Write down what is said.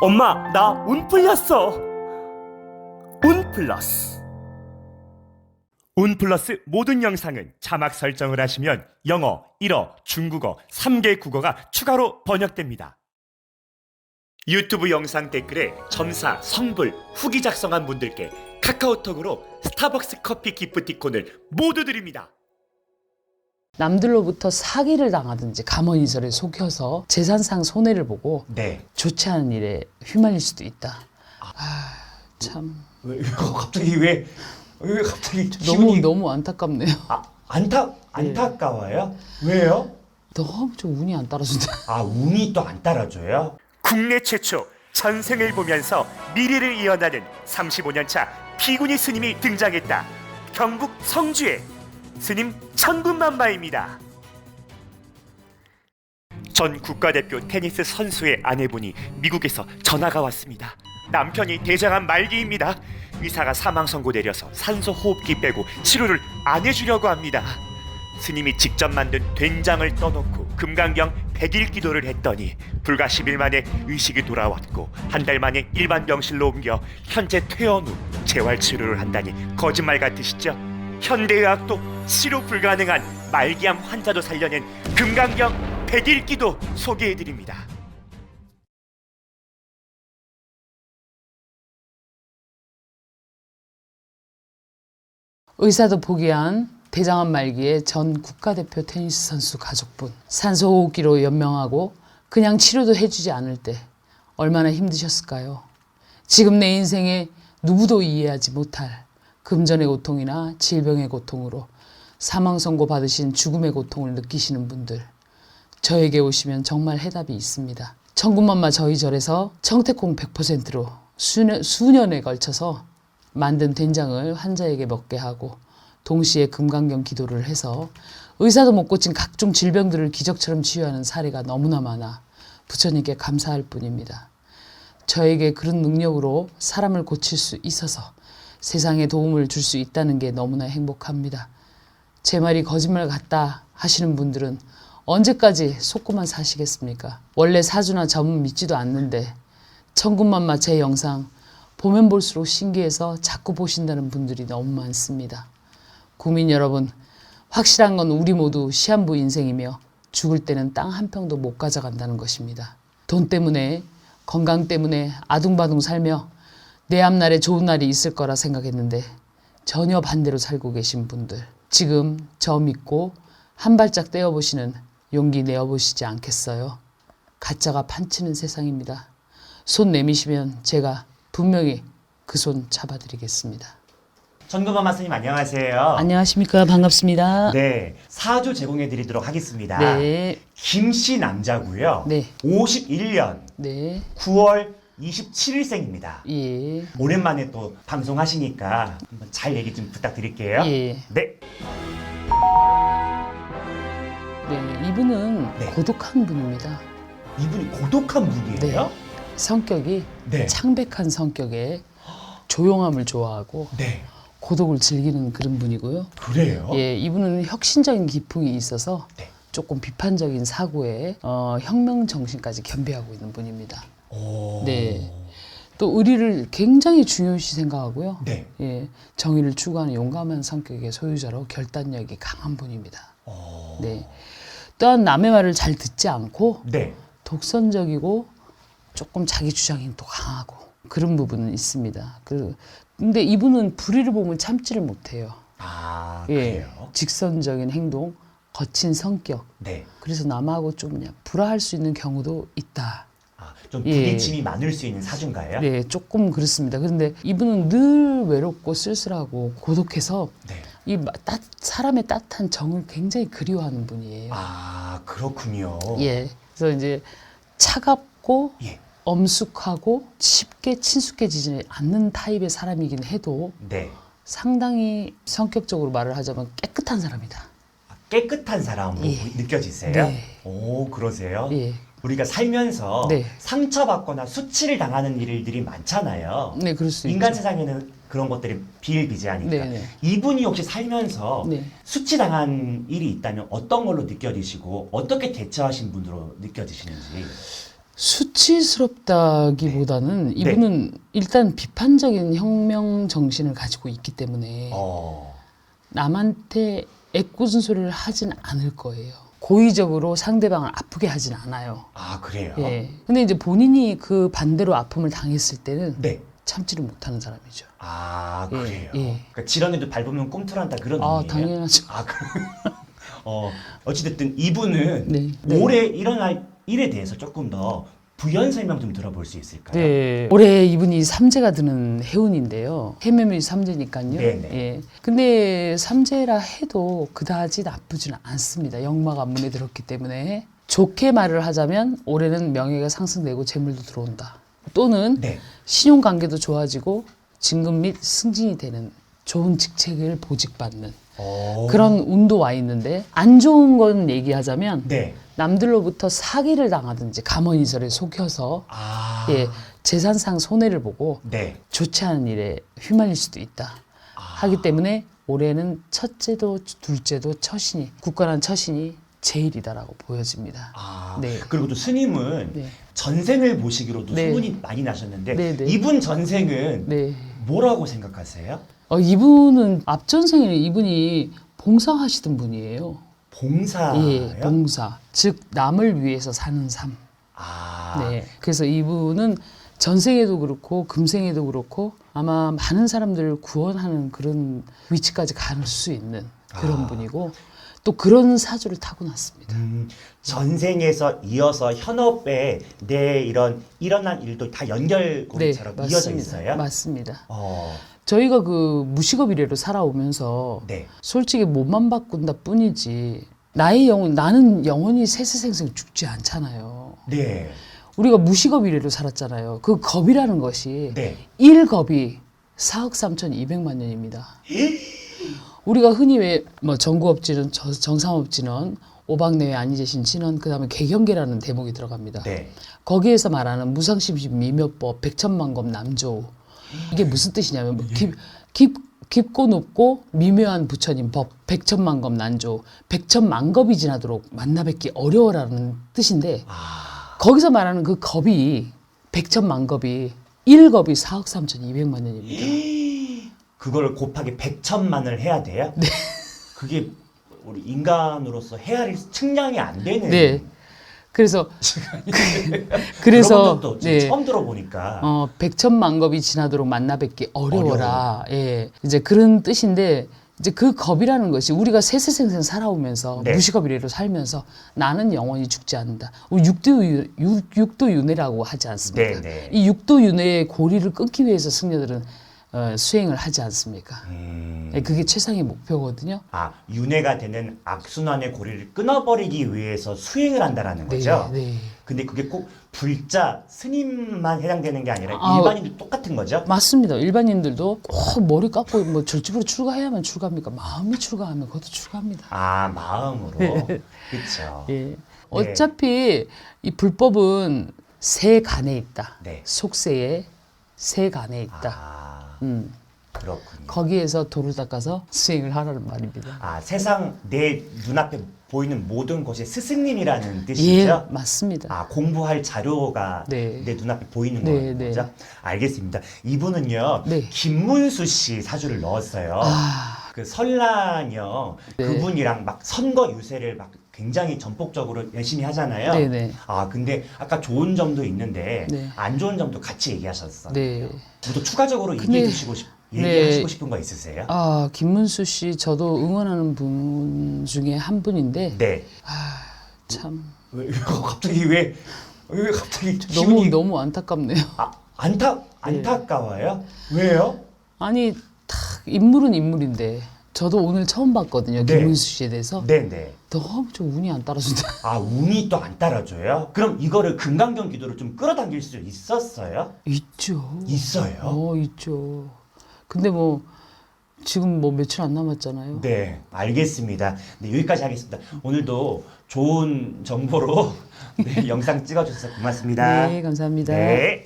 엄마, 나 운 풀렸어. 운 플러스. 운 플러스 모든 영상은 자막 설정을 하시면 영어, 일어, 중국어, 3개 국어가 추가로 번역됩니다. 유튜브 영상 댓글에 점사, 성불, 후기 작성한 분들께 카카오톡으로 스타벅스 커피 기프티콘을 모두 드립니다. 남들로부터 사기를 당하든지 감언이설에 속여서 재산상 손해를 보고 네. 좋지 않은 일에 휘말릴 수도 있다. 참 왜 갑자기 왜 갑자기 너무 안타깝네요. 안타까워요? 왜요? 너무 좀 운이 안 따라준다. 운이 또 안 따라줘요? 국내 최초 전생을 보면서 미래를 이어나는 35년차 피구니 스님이 등장했다. 경북 성주에 스님 천군만마입니다. 전 국가대표 테니스 선수의 아내분이 미국에서 전화가 왔습니다. 남편이 대장암 말기입니다. 의사가 사망 선고 내려서 산소 호흡기 빼고 치료를 안 해주려고 합니다. 스님이 직접 만든 된장을 떠놓고 금강경 100일 기도를 했더니 불과 10일 만에 의식이 돌아왔고 한 달 만에 일반 병실로 옮겨 현재 퇴원 후 재활 치료를 한다니 거짓말 같으시죠? 현대의학도 치료 불가능한 말기암 환자도 살려낸 금강경 100일 기도 소개해드립니다. 의사도 포기한 대장암 말기의 전 국가대표 테니스 선수 가족분. 산소호흡기로 연명하고 그냥 치료도 해주지 않을 때 얼마나 힘드셨을까요? 지금 내 인생에 누구도 이해하지 못할 금전의 고통이나 질병의 고통으로 사망 선고 받으신 죽음의 고통을 느끼시는 분들, 저에게 오시면 정말 해답이 있습니다. 천군만마 저희 절에서 청태콩 100%로 수년에 걸쳐서 만든 된장을 환자에게 먹게 하고 동시에 금강경 기도를 해서 의사도 못 고친 각종 질병들을 기적처럼 치유하는 사례가 너무나 많아 부처님께 감사할 뿐입니다. 저에게 그런 능력으로 사람을 고칠 수 있어서 세상에 도움을 줄 수 있다는 게 너무나 행복합니다. 제 말이 거짓말 같다 하시는 분들은 언제까지 속고만 사시겠습니까? 원래 사주나 점은 믿지도 않는데 천군만마 제 영상 보면 볼수록 신기해서 자꾸 보신다는 분들이 너무 많습니다. 국민 여러분, 확실한 건 우리 모두 시한부 인생이며 죽을 때는 땅 한 평도 못 가져간다는 것입니다. 돈 때문에, 건강 때문에 아둥바둥 살며 내 앞날에 좋은 날이 있을 거라 생각했는데 전혀 반대로 살고 계신 분들, 지금 저 믿고 한 발짝 떼어보시는 용기 내어보시지 않겠어요? 가짜가 판치는 세상입니다. 손 내미시면 제가 분명히 그 손 잡아드리겠습니다. 천군만마 스님 안녕하세요. 안녕하십니까. 반갑습니다. 네, 사주 제공해 드리도록 하겠습니다. 네. 김씨 남자고요. 네. 51년 네. 9월 27일생입니다. 예. 오랜만에 또 방송하시니까 한번 잘 얘기 좀 부탁드릴게요. 예. 네. 네. 이분은 네. 고독한 분입니다. 이분이 고독한 분이에요? 성격이 네. 창백한 성격에 조용함을 좋아하고 네. 고독을 즐기는 그런 분이고요. 그래요? 예, 이분은 혁신적인 기풍이 있어서 네. 조금 비판적인 사고에 혁명 정신까지 겸비하고 있는 분입니다. 오. 네. 또 의리를 굉장히 중요시 생각하고요. 네. 예, 정의를 추구하는 용감한 성격의 소유자로 결단력이 강한 분입니다. 오. 네. 또한 남의 말을 잘 듣지 않고 네. 독선적이고 조금 자기 주장이 또 강하고 그런 부분은 있습니다. 근데 이분은 불의를 보면 참지를 못해요. 그래요? 예, 직선적인 행동, 거친 성격. 네. 그래서 남하고 좀 그냥 불화할 수 있는 경우도 있다. 좀 예. 부딪힘이 많을 수 있는 사주인가요? 네, 조금 그렇습니다. 그런데 이분은 늘 외롭고 쓸쓸하고 고독해서 네. 사람의 따뜻한 정을 굉장히 그리워하는 분이에요. 그렇군요. 예, 그래서 이제 차갑고 예. 엄숙하고 쉽게 친숙해지지 않는 타입의 사람이긴 해도 네. 상당히 성격적으로 말을 하자면 깨끗한 사람이다. 깨끗한 사람으로 예. 느껴지세요? 네. 오, 그러세요? 예. 우리가 살면서 네. 상처받거나 수치를 당하는 일들이 많잖아요. 네, 그럴 수 인간 있죠. 세상에는 그런 것들이 비일비재하니까. 네, 네. 이분이 혹시 살면서 네. 수치당한 일이 있다면 어떤 걸로 느껴지시고 어떻게 대처하신 분으로 느껴지시는지. 수치스럽다기보다는 이분은 일단 비판적인 혁명 정신을 가지고 있기 때문에 남한테 애꿎은 소리를 하진 않을 거예요. 고의적으로 상대방을 아프게 하진 않아요. 아, 그래요? 예. 근데 이제 본인이 그 반대로 아픔을 당했을 때는 네. 참지를 못하는 사람이죠. 아, 예, 그래요? 예. 그러니까 지렁이도 밟으면 꿈틀한다 그런 아, 의미예요? 당연하죠. 아, 어찌됐든 이분은 네, 네. 올해 일어날 일에 대해서 조금 더 부연 설명 좀 들어볼 수 있을까요? 네. 올해 이분이 삼재가 드는 해운인데요. 해매미 삼재니까요. 네네. 예. 근데 삼재라 해도 그다지 나쁘지는 않습니다. 역마가 문에 들었기 때문에. 좋게 말을 하자면 올해는 명예가 상승되고 재물도 들어온다. 또는 네. 신용관계도 좋아지고 진급 및 승진이 되는 좋은 직책을 보직받는 그런 운도 와 있는데, 안 좋은 건 얘기하자면 네. 남들로부터 사기를 당하든지 가머니설에 속여서 아. 예, 재산상 손해를 보고 네. 좋지 않은 일에 휘말릴 수도 있다 하기 때문에 올해는 첫째도 둘째도 처신이, 굳건한 처신이 제일이다라고 보여집니다. 아. 네. 그리고 또 스님은 네. 전생을 보시기로도 네. 소문이 많이 나셨는데 네, 네. 이분 전생은 네. 뭐라고 생각하세요? 이분은 앞전생에는 이분이 봉사하시던 분이에요. 봉사요? 예, 봉사. 즉 남을 위해서 사는 삶. 아. 네. 그래서 이분은 전생에도 그렇고 금생에도 그렇고 아마 많은 사람들을 구원하는 그런 위치까지 갈 수 있는 그런 분이고, 또 그런 사주를 타고났습니다. 전생에서 이어서 현업에 내 이런 일어난 일도 다 연결고리처럼 이어져 있어요? 맞습니다. 어. 저희가 그 무식업 이래로 살아오면서 네. 솔직히 몸만 바꾼다 뿐이지 나의 영혼, 나는 영원히 세세생생 죽지 않잖아요. 네. 우리가 무식업 이래로 살았잖아요. 그 겁이라는 것이 네. 1겁이 4억 3,200만 년입니다. 우리가 흔히 왜 뭐 정구업진은 정상업진은 오박내외 안이재신 진원, 그다음에 개경계라는 대목이 들어갑니다. 네. 거기에서 말하는 무상심심 미묘법 백천만검 남조우, 이게 무슨 뜻이냐면 뭐 깊고 높고 미묘한 부처님 법 백천만검 난조, 백천만겁이 지나도록 만나 뵙기 어려워라는 뜻인데, 거기서 말하는 그 겁이 백천만겁이 1겁이 4억 3,200만 년입니다. 그걸 곱하기 100천만을 해야 돼요? 네. 그게 우리 인간으로서 헤아릴 측량이 안 되는. 네. 그래서 그런 적도 지금 네. 처음 들어보니까. 백천만겁이 지나도록 만나 뵙기 어려워라. 예. 이제 그런 뜻인데, 이제 그 겁이라는 것이 우리가 세세생생 살아오면서 네. 무식업이래로 살면서 나는 영원히 죽지 않는다. 우리 육도윤회라고 하지 않습니까? 네, 네. 이 육도윤회의 고리를 끊기 위해서 승려들은 수행을 하지 않습니까? 예, 그게 최상의 목표거든요. 아, 윤회가 되는 악순환의 고리를 끊어버리기 위해서 수행을 한다라는 거죠? 네. 근데 그게 꼭 불자, 스님만 해당되는 게 아니라 아, 일반인도 똑같은 거죠? 맞습니다. 일반인들도 꼭 머리 깎고 뭐 절집으로 출가해야만 출가합니까? 마음이 출가하면 그것도 출가합니다. 아, 마음으로. 그렇죠. 예. 어차피 이 불법은 새 간에 있다. 네. 속세에 새 간에 있다. 아, 그렇군요. 거기에서 돌을 닦아서 수행을 하라는 말입니다. 아, 세상 내 눈앞에 보이는 모든 것이 스승님이라는 뜻이죠? 예, 맞습니다. 아, 공부할 자료가 네. 내 눈앞에 보이는 네, 거죠? 알겠습니다. 이분은요, 네. 김문수 씨 사주를 넣었어요. 아, 그 설란이요, 네. 그분이랑 막 선거 유세를 막 굉장히 전폭적으로 열심히 하잖아요. 네네. 아, 근데 아까 좋은 점도 있는데 네. 안 좋은 점도 같이 얘기하셨어요. 네. 또 추가적으로 근데- 얘기해 주시고 얘기하시고 싶은 거 있으세요? 아, 김문수 씨 저도 응원하는 분 중에 한 분인데, 네. 참 갑자기 왜 갑자기 기분이 너무 안타깝네요. 안타까워요? 왜요? 아니, 딱 인물은 인물인데 저도 오늘 처음 봤거든요. 네. 김문수 씨에 대해서. 네네. 너무 좀 운이 안 따라준다. 아, 운이 또 안 따라줘요? 그럼 이거를 금강경 기도를 좀 끌어당길 수 있었어요? 있죠. 있어요? 있죠. 근데 뭐 지금 뭐 며칠 안 남았잖아요. 네, 알겠습니다. 네, 여기까지 하겠습니다. 오늘도 좋은 정보로 네, 영상 찍어주셔서 고맙습니다. 네, 감사합니다. 네.